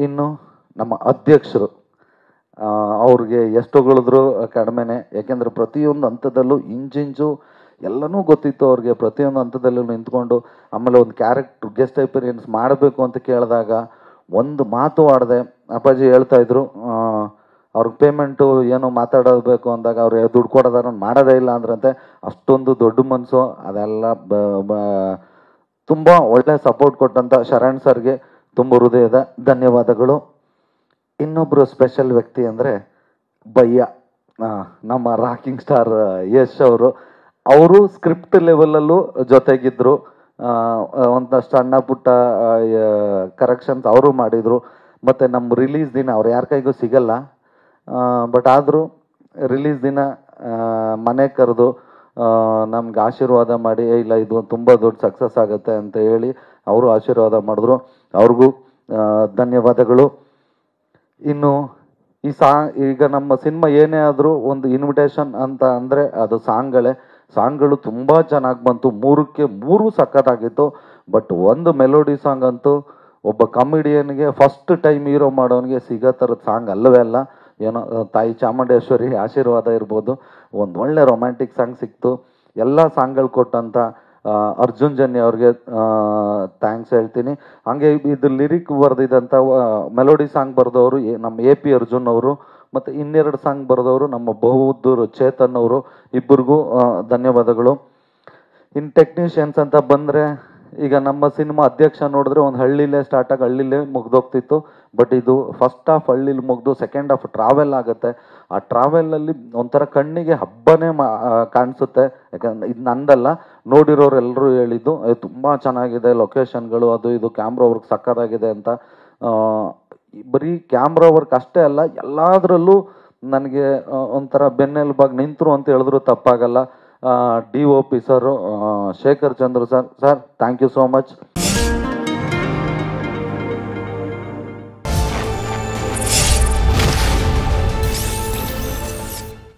ಇನ್ನು ನಮ್ಮ ಅಧ್ಯಕ್ಷರು, ಅವ್ರಿಗೆ ಎಷ್ಟು ಹೊಗಳಿದ್ರು ಕಡಿಮೆನೆ. ಯಾಕೆಂದರೆ ಪ್ರತಿಯೊಂದು ಹಂತದಲ್ಲೂ ಇಂಜಿಂಚು ಎಲ್ಲನೂ ಗೊತ್ತಿತ್ತು ಅವ್ರಿಗೆ. ಪ್ರತಿಯೊಂದು ಹಂತದಲ್ಲೂ ನಿಂತ್ಕೊಂಡು, ಆಮೇಲೆ ಒಂದು ಕ್ಯಾರೆಕ್ಟರ್ ಗೆಸ್ಟ್ ಅಪಿರಿಯನ್ಸ್ ಮಾಡಬೇಕು ಅಂತ ಕೇಳಿದಾಗ ಒಂದು ಮಾತು ಆಡದೆ ಅಪ್ಪಾಜಿ ಹೇಳ್ತಾ ಇದ್ರು, ಅವ್ರಿಗೆ ಪೇಮೆಂಟು ಏನೋ ಮಾತಾಡಬೇಕು ಅಂದಾಗ ಅವ್ರು ದುಡ್ಡು ಕೊಡೋದಾರ ಮಾಡೋದೇ ಇಲ್ಲ ಅಂದ್ರಂತೆ. ಅಷ್ಟೊಂದು ದೊಡ್ಡ ಮನಸ್ಸು. ಅದೆಲ್ಲ ತುಂಬ ಒಳ್ಳೆ ಸಪೋರ್ಟ್ ಕೊಟ್ಟಂಥ ಶರಣ್ ಸರ್ಗೆ ತುಂಬ ಹೃದಯದ ಧನ್ಯವಾದಗಳು. ಇನ್ನೊಬ್ಬರು ಸ್ಪೆಷಲ್ ವ್ಯಕ್ತಿ ಅಂದರೆ ಭಯ್ಯ, ನಮ್ಮ ರಾಕಿಂಗ್ ಸ್ಟಾರ್ ಯಶ್ ಅವರು ಸ್ಕ್ರಿಪ್ಟ್ ಲೆವೆಲಲ್ಲೂ ಜೊತೆಗಿದ್ದರು. ಒಂದಷ್ಟು ಸಣ್ಣ ಪುಟ್ಟ ಕರೆಕ್ಷನ್ಸ್ ಅವರು ಮಾಡಿದರು. ಮತ್ತು ನಮ್ಮ ರಿಲೀಸ್ ದಿನ ಅವ್ರು ಯಾರ ಕೈಗೂ ಸಿಗಲ್ಲ, ಬಟ್ ಆದರೂ ರಿಲೀಸ್ ದಿನ ಮನೆ ಕರೆದು ನಮ್ಗೆ ಆಶೀರ್ವಾದ ಮಾಡಿ, ಇಲ್ಲ ಇದು ತುಂಬ ದೊಡ್ಡ ಸಕ್ಸಸ್ ಆಗುತ್ತೆ ಅಂತ ಹೇಳಿ ಅವರು ಆಶೀರ್ವಾದ ಮಾಡಿದ್ರು. ಅವ್ರಿಗೂ ಧನ್ಯವಾದಗಳು. ಇನ್ನು ಈ ಈಗ ನಮ್ಮ ಸಿನಿಮಾ ಏನೇ ಆದರೂ ಒಂದು ಇನ್ವಿಟೇಷನ್ ಅಂತ ಅಂದರೆ ಅದು ಸಾಂಗ್ಗಳು ತುಂಬ ಚೆನ್ನಾಗಿ ಬಂತು. 3ಕ್ಕೆ 3 ಸಖತ್ತಾಗಿತ್ತು. ಬಟ್ ಒಂದು ಮೆಲೋಡಿ ಸಾಂಗ್ ಅಂತೂ ಒಬ್ಬ ಕಾಮಿಡಿಯನ್ಗೆ ಫಸ್ಟ್ ಟೈಮ್ ಹೀರೋ ಮಾಡೋನಿಗೆ ಸಿಗೋ ಥರದ ಸಾಂಗ್ ಅಲ್ಲವೇ ಅಲ್ಲ. ಏನೋ ತಾಯಿ ಚಾಮುಂಡೇಶ್ವರಿ ಆಶೀರ್ವಾದ ಇರ್ಬೋದು. ಒಂದು ಒಳ್ಳೆ ರೊಮ್ಯಾಂಟಿಕ್ ಸಾಂಗ್ ಸಿಕ್ತು. ಎಲ್ಲ ಸಾಂಗ್ಗಳು ಕೊಟ್ಟಂಥ ಅರ್ಜುನ್ ಜನ್ಯ ಅವ್ರಿಗೆ ಥ್ಯಾಂಕ್ಸ್ ಹೇಳ್ತೀನಿ. ಹಾಗೆ ಇದು ಲಿರಿಕ್ ಬರೆದಿದ್ದಂಥ ಮೆಲೋಡಿ ಸಾಂಗ್ ಬರೆದವರು ನಮ್ಮ AP ಅರ್ಜುನ್ ಅವರು, ಮತ್ತು ಇನ್ನೆರಡು ಸಾಂಗ್ ಬರೆದವರು ನಮ್ಮ ಬಹುದ್ದೂರು ಚೇತನ್ ಅವರು. ಇಬ್ಬರಿಗೂ ಧನ್ಯವಾದಗಳು. ಇನ್ನು ಟೆಕ್ನಿಷಿಯನ್ಸ್ ಅಂತ ಬಂದರೆ, ಈಗ ನಮ್ಮ ಸಿನಿಮಾ ಅಧ್ಯಕ್ಷ ನೋಡಿದ್ರೆ ಒಂದು ಹಳ್ಳಿಲೇ ಸ್ಟಾರ್ಟ್ ಆಗಿ ಹಳ್ಳಿಲೇ ಮುಗ್ದೋಗ್ತಿತ್ತು. ಬಟ್ ಇದು ಫಸ್ಟ್ ಹಾಫ್ ಹಳ್ಳಿಲಿ ಮುಗ್ದು ಸೆಕೆಂಡ್ ಹಾಫ್ ಟ್ರಾವೆಲ್ ಆಗುತ್ತೆ. ಆ ಟ್ರಾವೆಲಲ್ಲಿ ಒಂಥರ ಕಣ್ಣಿಗೆ ಹಬ್ಬನೇ ಕಾಣಿಸುತ್ತೆ. ಯಾಕಂದ್ರೆ ಇದು ನಂದಲ್ಲ, ನೋಡಿರೋರೆಲ್ಲರೂ ಹೇಳಿದ್ದು ತುಂಬ ಚೆನ್ನಾಗಿದೆ, ಲೊಕೇಶನ್ಗಳು ಅದು ಇದು ಕ್ಯಾಮ್ರಾ ವರ್ಕ್ ಸಕ್ಕತ್ತಾಗಿದೆ ಅಂತ. ಬರೀ ಕ್ಯಾಮ್ರಾ ವರ್ಕ್ ಅಷ್ಟೇ ಅಲ್ಲ, ಎಲ್ಲದರಲ್ಲೂ ನನಗೆ ಒಂಥರ ಬೆನ್ನೆಲುಬಾಗಿ ನಿಂತರು ಅಂತ ಹೇಳಿದ್ರು ತಪ್ಪಾಗಲ್ಲ. DOP sir, Shekhar Chandra sir, thank you so much.